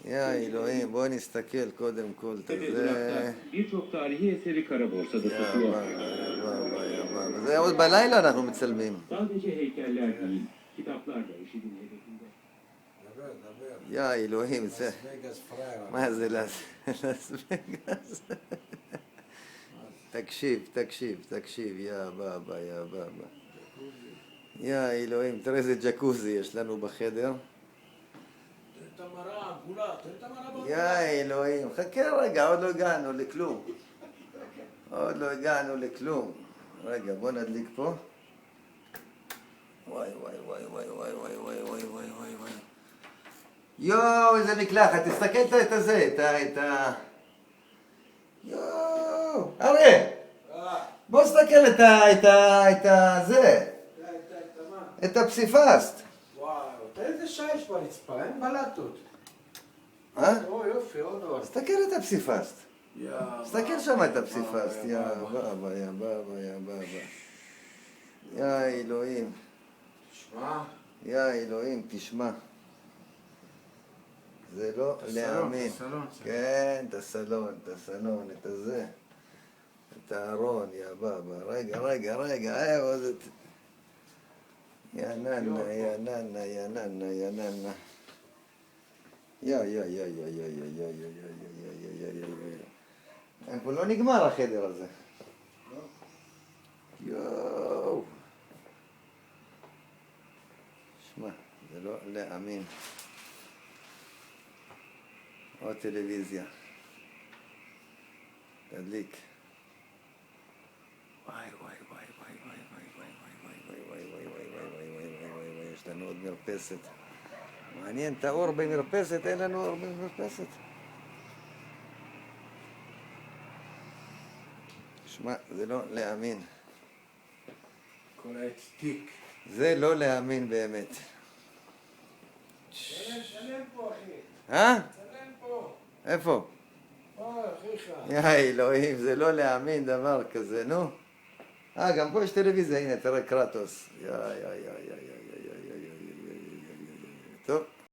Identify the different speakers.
Speaker 1: יא אלוהים, בוא נסתכל קודם כל את זה.
Speaker 2: Birçok tarihi eseri kara borsada
Speaker 1: יא
Speaker 2: satıyor.
Speaker 1: בבא, יא בבא, יא בבא. זה עוד בלילה אנחנו מצלמים.
Speaker 2: Sadece heykeller değil, kitaplar da IŞİD'in hedefinde.
Speaker 1: יא אלוהים, זה...
Speaker 3: לאס וגאס פראייר.
Speaker 1: מה זה לאס וגאס? תקשיב, יא בבא, יא בבא. יא אלוהים, תראה איזה ג'קוזי יש לנו בחדר.
Speaker 3: את המראה עגולה, תן את המראה
Speaker 1: יא אלוהים, חכה רגע, עוד לא הגענו לכלום. רגע, בוא נדליק פה. וואי. יואו, איזה מקלחת, תסתכל את הזה, את יואו, אריה, בוא נסתכל את הזה, את הפסיפסט.
Speaker 3: וואו, תראה איזה שיש ברצפה, אין בלטות. או יופי, עוד עוד.
Speaker 1: תסתכל את הפסיפסט. תסתכל שם את הפסיפסט, יא בבא. יא אלוהים.
Speaker 3: תשמע.
Speaker 1: יא אלוהים, תשמע. זה לא להאמין. כן, את הסלון, את הזה. את הארון, יא בבא. רגע. יא ננה. יא. פה לא נגמר החדר הזה. יואו. שמע, זה לא להאמין. עוד טלוויזיה. תדליק. וואי. יש לנו עוד מרפסת. מעניין, את האור במרפסת, אין לנו אור במרפסת. שמע, זה לא להאמין.
Speaker 3: כל העצתיק.
Speaker 1: זה לא להאמין באמת.
Speaker 3: שלם פה, אחי.
Speaker 1: אה?
Speaker 3: שלם פה.
Speaker 1: איפה?
Speaker 3: פה, אחיך.
Speaker 1: יא אלוהים, זה לא להאמין דבר כזה, נו. גם פה יש טלוויזיה, הנה, תראה קרטוס. טוב.